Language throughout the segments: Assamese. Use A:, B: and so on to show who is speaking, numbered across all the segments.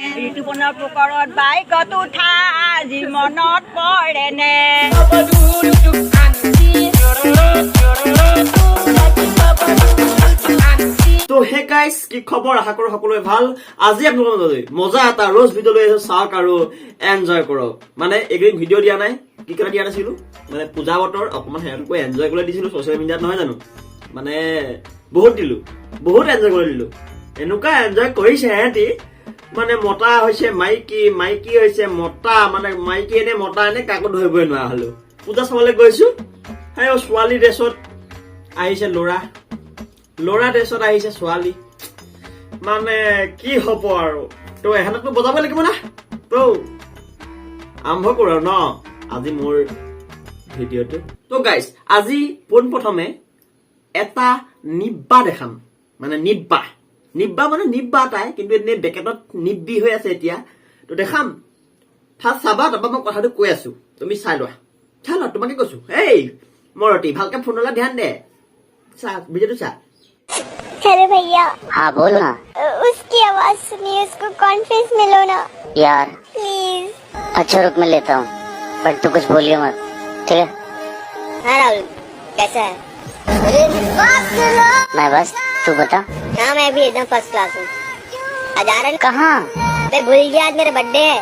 A: ঋতুপৰ্ণৰ পোকৰত বাইকত উঠা আজি মনত পৰেনে
B: তো হে গাইস কি খবৰ আশা কৰো সকলোৱে ভাল আজি আপোনালোকৰ মজা এটা ৰোজ ভিডিঅ' লৈ আহিছো চাওক আৰু এনজয় কৰক মানে এগ্ৰিং ভিডিঅ' দিয়া নাই কি কৰা দিয়া নাছিলো মানে পূজা বতৰ অকমান হেৰকৈ এনজয় কৰিবলৈ দিছিলো সোশ্যাল মিডিয়াত নহয় জানো মানে বহুত দিলো বহুত এনজয় কৰি দিলো এনেকুৱা এনজয় কৰিছে হেঁতি মানে মতা হৈছে মাইকী মাইকী হৈছে মতা মানে মাইকী এনে মতা এনে কাকো ধৰিবই নোৱাৰা হলো পূজা চাবলৈ গৈছো সেই ছোৱালী ড্ৰেছত আহিছে ল'ৰা ড্ৰেছত আহিছে ছোৱালী মানে কি হ'ব আৰু তো এহেঁতকতো বজাব লাগিব না তো আৰম্ভ কৰো ন আজি মোৰ ভিডিঅ'টো তো গাইজ আজি পোনপ্ৰথমে এটা নিব্বা দেখাম মানে নিব্বা মানে নিব্বা তাই কিন্তু এনে বেকেটত নিব্বি হৈ আছে এতিয়া তো দেখাম ফাৰ্ষ্ট চাবা তাৰপৰা মই কথাটো কৈ আছো তুমি চাই লোৱা তোমাকে কৈছো এই মৰতি ভালকে ফোনলৈ ধ্যান দে চা ভিডিঅ'টো চা
C: हेलो भैया।
D: हाँ बोलो ना।
C: उसकी आवाज सुनिए, उसको कॉन्फ्रेंस में लो ना
D: यार
C: प्लीज।
D: अच्छा रुक मैं लेता हूँ पर तू कुछ बोलिए मत ठीक है।
C: हाँ राहुल कैसा है?
D: मैं बस तू बता।
C: हाँ मैं भी एकदम फर्स्ट क्लास हूँ। आज आ रहा
D: कहाँ?
C: मैं भूल गया आज मेरा बर्थडे है।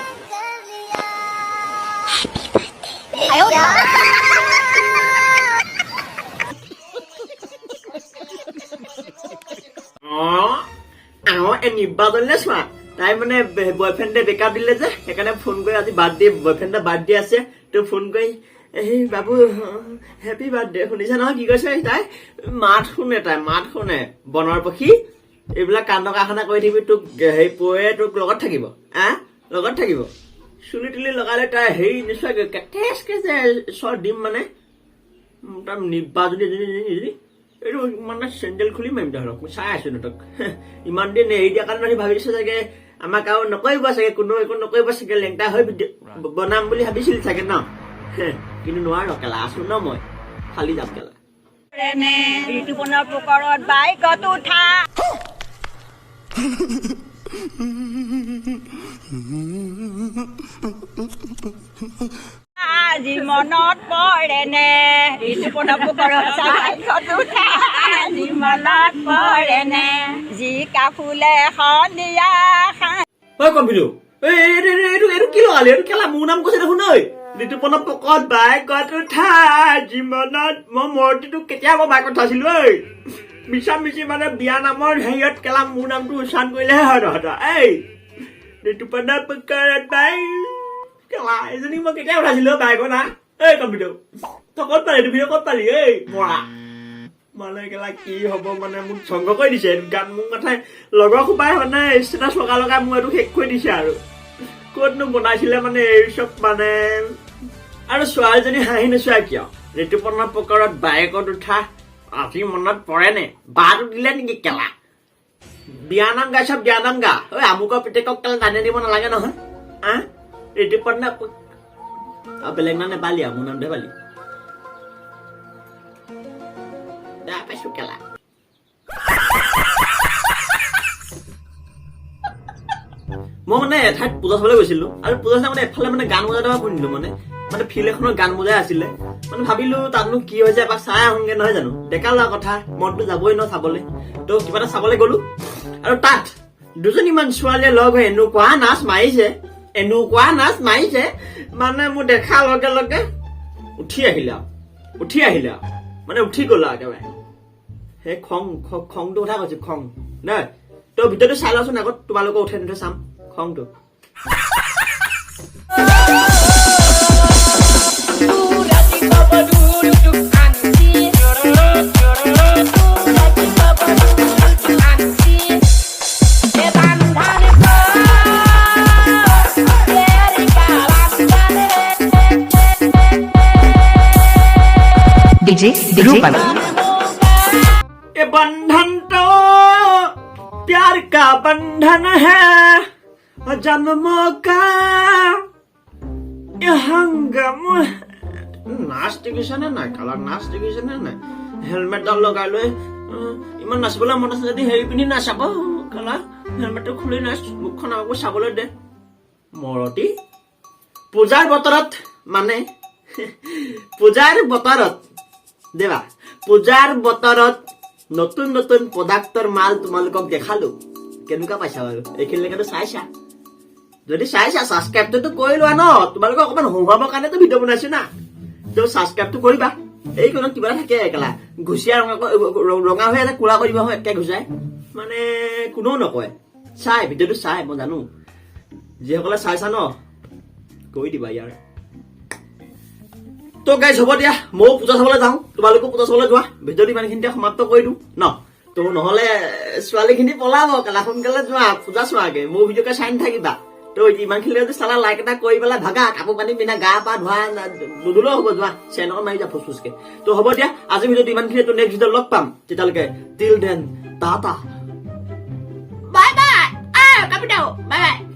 B: নিব্বাজনলে চোৱা তাই মানে বয়ফ্ৰেণ্ডে বেকআপ দিলে যে সেইকাৰণে ফোন কৰি আজি বাৰ্থডে বয়ফ্ৰেণ্ডৰ বাৰ্থডে আছে তো ফোন কৰি এই বাবু হেপী বাৰ্থডে শুনিছা নহয় কি কৈছে তাই মাত শুনে বনৰ পক্ষী এইবিলাক কাণ্ড কাৰখানা কৰি থাকিবি তোক হেৰি পৰে তোক লগত থাকিব লগত থাকিব চুলি তুলি লগালে তাই হেৰি নিশ্চয় কেটেচকে যে চৰ দিম মানে তাৰ নিব্বাজনী এজনী এইটো মানে চেণ্ডেল খুলি মাৰিম ধৰক মই চাই আছো তোক ইমান দিন এৰি দিয়াৰ কাৰণে ভাবিছো চাগে আমাক আৰু নকৰিব চাগে কোনো একো নকৰিব চাগে লেংটা হৈ বনাম বুলি ভাবিছিল চাগে ন কিন্তু নোৱাৰো কেলা আছো ন মই খালি যাম কেলা
A: ঋতুপৰ্ণৰ পোকৰত বাইকত উঠা আজি মনত পৰেনে ঋতুপৰ্ণৰ পোকৰত বাইকত উঠা আজি মনত পৰেনে জিকা ফুলে সন্ধিয়া
B: ঐ কম্পিউটো এইটো কি লগালি এইটো কেলা মোৰ নাম কৈছে দেখোন ঐ ঋতুপৰ্ণৰ পোকৰত বাইকত উঠা জীৱনত মই মূৰ্তিটো কেতিয়া মই বাইকত উঠাইছিলো ঐ মিছি মানে বিয়া নামৰ হেৰিয়ত কেলা মোৰ নামটো উচ্চাৰণ কৰিলেহে হয় তহঁতৰ এই ঋতুপৰ্ণৰ পোকৰত বাইক কেলা এজনী মই কেতিয়া উঠাইছিলো বাইকত না এই কম্পিউটো তই ক'ত পালি এইটো ভিডিঅ' ক'ত পালি এই মৰা মানে কেলা কি হ'ব মানে মোক সংগ কৰি দিছে গান মোক মাথাই লগৰ সোপাই মানে ষ্টেটাছ লগাই মোক এইটো শেষ কৰি দিছে আৰু ক'তনো বনাইছিলে মানে এই চব মানে আৰু ছোৱালীজনী হাঁহি নোচোৱা কিয় ঋতুপৰ্ণৰ পোকৰত বাইকত উঠা আজি মনত পৰেনে বাটো দিলে নেকি কেলা বিয়া নাম গাই চব বিয়া নাম গা ঐ আমুকৰ পিতেকক কেলা টানি দিব নালাগে নহয় ঋতুপৰ্ণৰ আৰু বেলেগ নাম নেপালি আৰু মোৰ নামটোহে পালি বেয়া পাইছো কেলা মই মানে এঠাইত পূজা চাবলৈ গৈছিলো আৰু পূজা চাই মানে এফালে মানে গান বজাই থকা শুনিলো মানে ফিল্ড এখনৰ গান বজাই আছিলে মানে ভাবিলো তাতনো কি হৈছে এবাৰ চাই আহোগে নহয় জানো ডেকা লোৱা কথা মনটো যাবই ন চাবলৈ তো কিবা এটা চাবলৈ গলো আৰু তাত দুজনীমান ছোৱালীয়ে লগ হৈ এনেকুৱা নাচ মাৰিছে মানে মোৰ দেখাৰ লগে লগে উঠি আহিলে মানে উঠি গ'ল আৰু একেবাৰে সেই খংটো কথা কৈছো খং নাই তই ভিডিঅ'টো চাই লচোন আগত তোমালোকক উঠাই নিথৈ চাম খংটো
E: डीजे ध्रुपन
B: ये बंधन तो प्यार का बंधन है जन्मों का ये हंगम नाच देখিছে নে নাই কালা নাচ দেখিছে নে নাই হেলমেট ডাল লগাই লৈ ইমান নাচিবলৈ মন আছে যদি হেৰি পিন্ধি নাচাব কালা হেলমেটটো খুলি নাচ মুখখন আমাকো চাবলৈ দে মৰতি পূজাৰ বতৰত মানে পূজাৰ বতৰত দেবা পূজাৰ বতৰত নতুন নতুন প্ৰডাক্টৰ মাল তোমালোকক দেখালো কেনেকুৱা পাইছা বাৰু এইখিনিলৈকেতো চাইছা যদি চাইছা ছাবস্ক্ৰাইবটো কৰি লোৱা ন তোমালোকক অকমান হহুৱাবৰ কাৰণেতো ভিডিঅ' বনাইছো না তো ছাবস্ক্ৰাইবটো কৰিবা এইখনত কিবা থাকে একেলা ঘুচিয়া ৰঙা হৈ আছে কোলা কৰিব হয় একে ঘুচাই মানে কোনেও নকয় চাই ভিডিঅ'টো চাই মই জানো যিসকলে চাইছা ন কৈ দিবা ইয়াৰ তো গাইজ হ'ব দিয়া ময়ো পূজা চাবলৈ যাওঁ তোমালোকো পূজা চাবলৈ যোৱা ভিডিঅ'টো ইমানখিনিতে সমাপ্ত কৰি দিওঁ ন তো নহ'লে ছোৱালীখিনি পলাব কেলা সোনকালে যোৱা পূজা চোৱাগে মোৰ ভিডিঅ'কে চাই নাথাকিবা তো ইমানখিনি যদি চালা লাইক এটা কৰি পেলাই ভাগা কাপোৰ পানী পিন্ধা গা পা ধোৱা নুধুলেও হ'ব যোৱা চেনেলত মাৰি যা ফুচফুচকে তো হ'ব দিয়া আজি ভিডিঅ'টো ইমানখিনি তো নেক্সট ভিডিঅ'ত লগ পাম তেতিয়ালৈকে till then tata
A: bye bye কাপিটাও bye bye